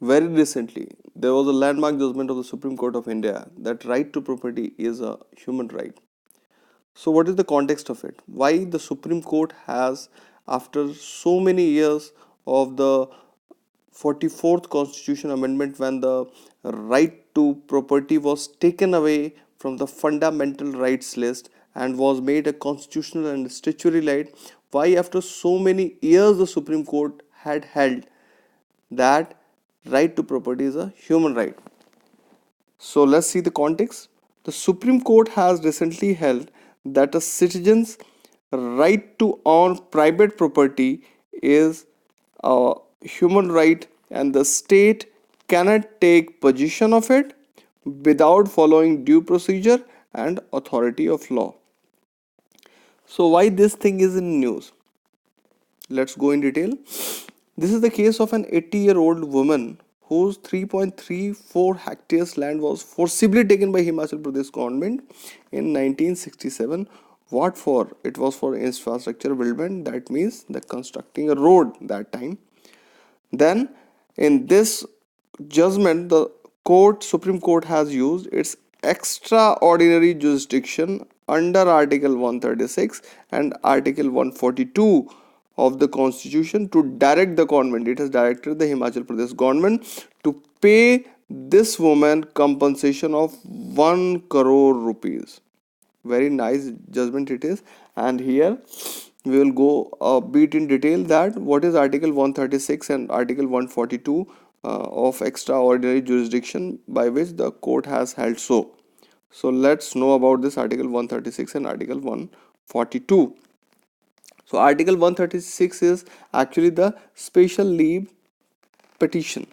Very recently, there was a landmark judgment of the Supreme Court of India that right to property is a human right. So, what is the context of it? Why the Supreme Court has, after so many years of the 44th Constitution Amendment, when the right to property was taken away from the fundamental rights list and was made a constitutional and statutory right, why, after so many years, the Supreme Court had held that right to property is a human right? So let's see the context. The Supreme Court has recently held that a citizen's right to own private property is a human right, and the state cannot take possession of it without following due procedure and authority of law. So why this thing is in news? Let's go in detail. This is the case of an 80-year-old woman whose 3.34 hectares land was forcibly taken by Himachal Pradesh government in 1967. What for? It was for infrastructure development. That means the constructing a road that time. Then, in this judgment, the Supreme Court has used its extraordinary jurisdiction under Article 136 and Article 142 of the Constitution to direct the government. It has directed the Himachal Pradesh government to pay this woman compensation of 1 crore rupees. Very nice judgment it is. And here we will go a bit in detail that what is Article 136 and Article 142 of extraordinary jurisdiction by which the court has held so. So let's know about this Article 136 and Article 142. So Article 136 is actually the special leave petition.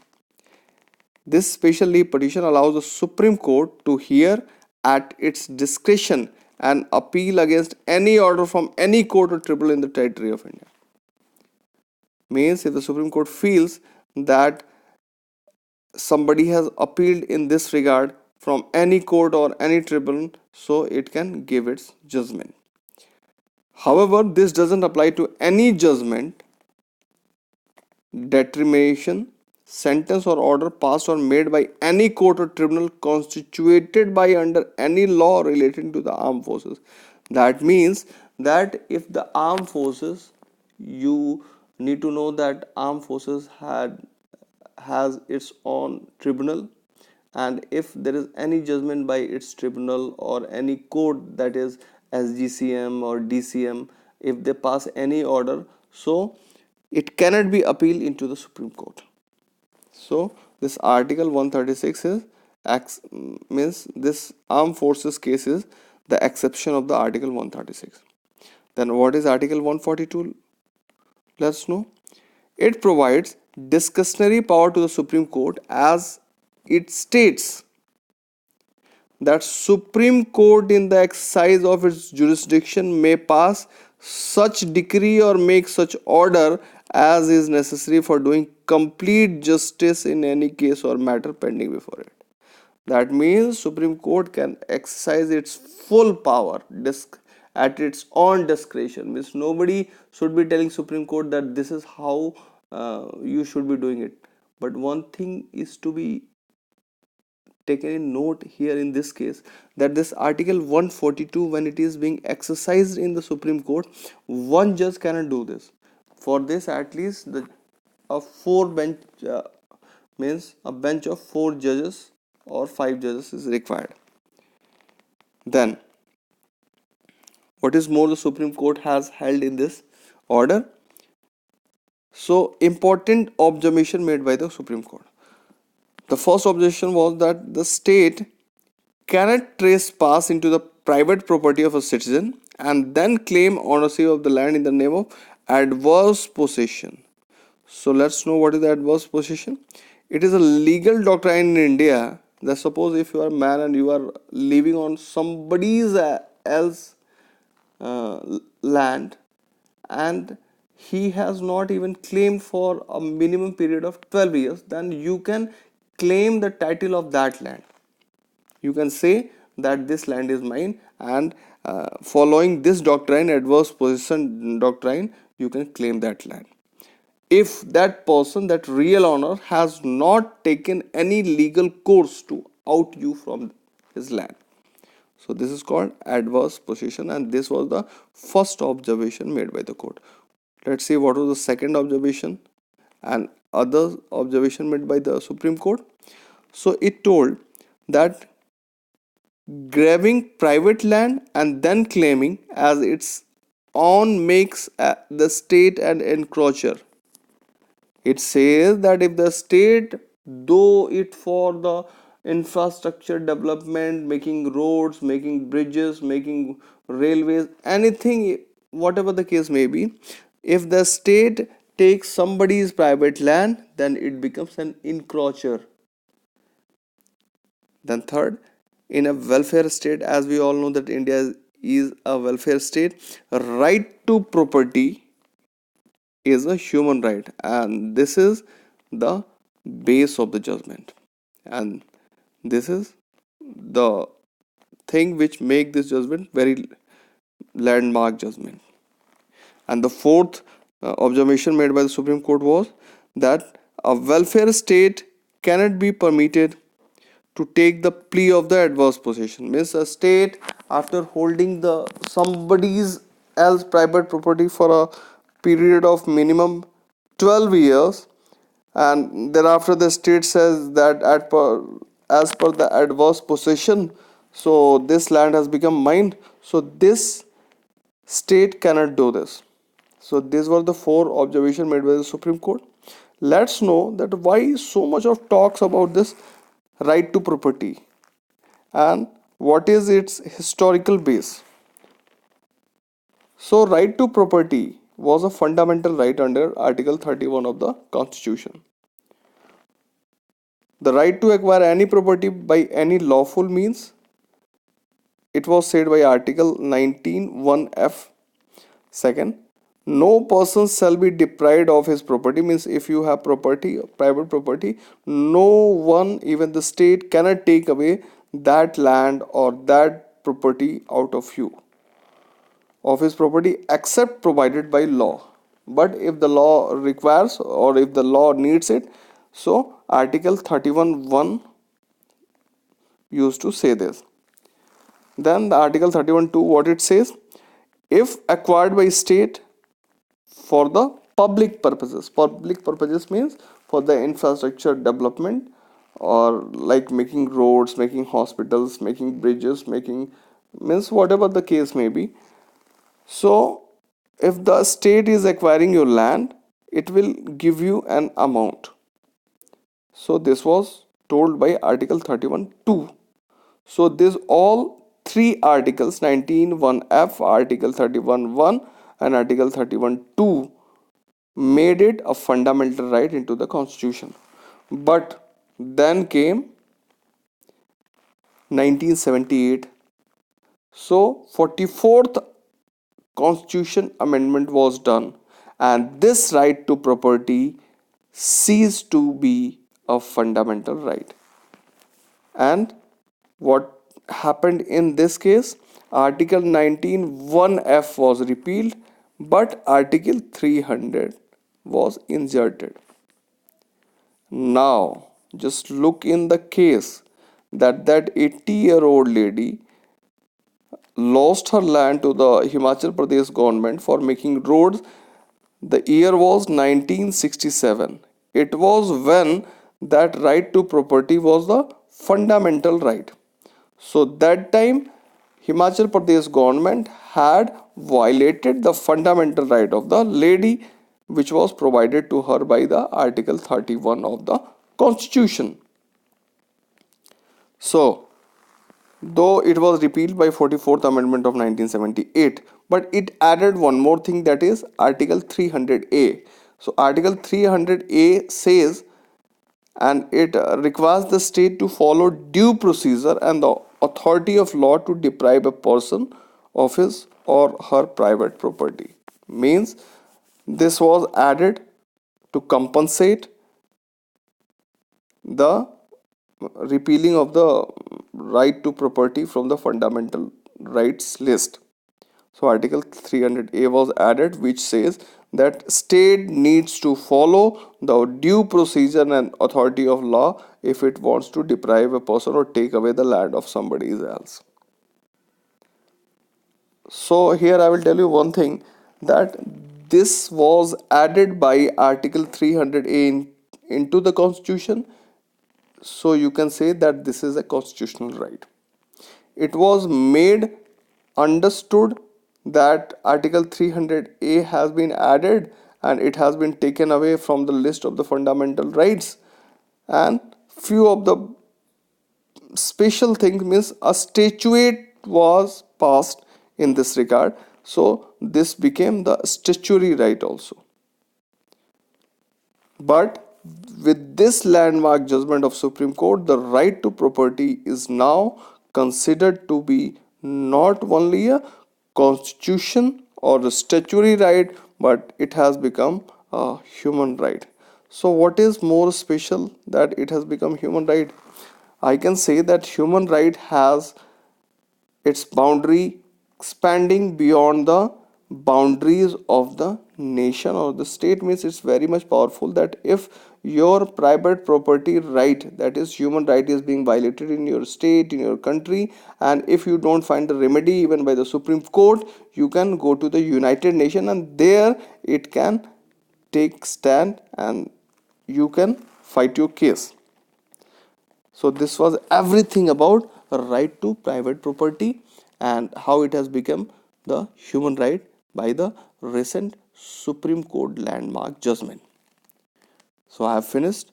This special leave petition allows the Supreme Court to hear at its discretion an appeal against any order from any court or tribunal in the territory of India. Means if the Supreme Court feels that somebody has appealed in this regard from any court or any tribunal, so it can give its judgment. However, this doesn't apply to any judgment, determination, sentence or order passed or made by any court or tribunal constituted by under any law relating to the armed forces. That means that if the armed forces, you need to know that armed forces has its own tribunal, and if there is any judgment by its tribunal or any court, that is SGCM or DCM, if they pass any order, so it cannot be appealed into the Supreme Court. So this Article 136 is means this armed forces case is the exception of the Article 136. Then what is Article 142? Let's know. It provides discretionary power to the Supreme Court, as it states that Supreme Court in the exercise of its jurisdiction may pass such decree or make such order as is necessary for doing complete justice in any case or matter pending before it. That means Supreme Court can exercise its full power at its own discretion. Means nobody should be telling Supreme Court that this is how you should be doing it. But one thing is to be taken in note here in this case, that this Article 142, when it is being exercised in the Supreme Court, one judge cannot do this. For this, at least a four bench means a bench of 4 judges or 5 judges is required. Then what is more, the Supreme Court has held in this order. So important observation made by the Supreme Court. The first objection was that the state cannot trespass into the private property of a citizen and then claim ownership of the land in the name of adverse possession. So let's know what is the adverse possession. It is a legal doctrine in India that suppose if you are a man and you are living on somebody's else land, and he has not even claimed for a minimum period of 12 years, then you can claim the title of that land. You can say that this land is mine, and following this doctrine, adverse possession doctrine, you can claim that land. if that person, that real owner, has not taken any legal course to out you from his land. So this is called adverse possession, and this was the first observation made by the court. Let's see what was the second observation and other observation made by the Supreme Court. So it told that grabbing private land and then claiming as its own makes the state an encroacher. It says that if the state do it for the infrastructure development, making roads, making bridges, making railways, anything, whatever the case may be, if the state takes somebody's private land, then it becomes an encroacher. Then third, in a welfare state, as we all know that India is a welfare state, right to property is a human right, and this is the base of the judgment, and this is the thing which make this judgment very landmark judgment. And the fourth observation made by the Supreme Court was that a welfare state cannot be permitted to take the plea of the adverse possession. Means a state, after holding the somebody's else private property for a period of minimum 12 years, and thereafter the state says that as per the adverse possession, so this land has become mine, so this state cannot do this. So these were the four observations made by the Supreme Court. Let's know that why so much of talks about this right to property and what is its historical base. So right to property was a fundamental right under Article 31 of the Constitution. The right to acquire any property by any lawful means, it was said by Article 19(1)(f). Second, no person shall be deprived of his property. Means if you have property, private property, no one, even the state, cannot take away that land or that property out of you, of his property, except provided by law. But if the law requires or if the law needs it, so Article 31(1) used to say this. Then the Article 31(2), what it says, if acquired by state for the public purposes. Public purposes means for the infrastructure development, or like making roads, making hospitals, making bridges, making, means whatever the case may be. So if the state is acquiring your land, it will give you an amount. So this was told by Article 31(2). So this all three articles, 19(1)(f), Article 31(1), and Article 31(2), made it a fundamental right into the Constitution. But then came 1978. So 44th Constitution Amendment was done, and this right to property ceased to be a fundamental right. And what happened in this case? Article 19(1)(f) was repealed, but Article 300 was inserted. Now, just look in the case that 80-year-old lady lost her land to the Himachal Pradesh government for making roads. The year was 1967. It was when that right to property was the fundamental right. So that time Himachal Pradesh government had violated the fundamental right of the lady, which was provided to her by the Article 31 of the Constitution. So though it was repealed by 44th Amendment of 1978, but it added one more thing, that is Article 300A. So Article 300A says, and it requires the state to follow due procedure and the authority of law to deprive a person of his or her private property. Means this was added to compensate the repealing of the right to property from the fundamental rights list. So Article 300A was added, which says that state needs to follow the due procedure and authority of law if it wants to deprive a person or take away the land of somebody else. So here I will tell you one thing, that this was added by Article 300A into the Constitution. So you can say that this is a constitutional right. It was made understood that Article 300A has been added and it has been taken away from the list of the fundamental rights, and few of the special things means a statute was passed in this regard, so this became the statutory right also. But with this landmark judgment of Supreme Court, the right to property is now considered to be not only a constitution or a statutory right, but it has become a human right. So what is more special that it has become human right? I can say that human right has its boundary expanding beyond the boundaries of the nation or the state. Means it's very much powerful that if your private property right, that is human right, is being violated in your state, in your country, and if you don't find the remedy even by the Supreme Court, you can go to the United Nations and there it can take stand and you can fight your case. So this was everything about a right to private property and how it has become the human right by the recent Supreme Court landmark judgment. So I have finished,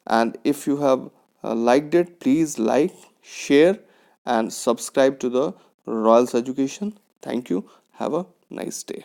and if you have liked it, please like, share and subscribe to the Royals Education. Thank you. Have a nice day.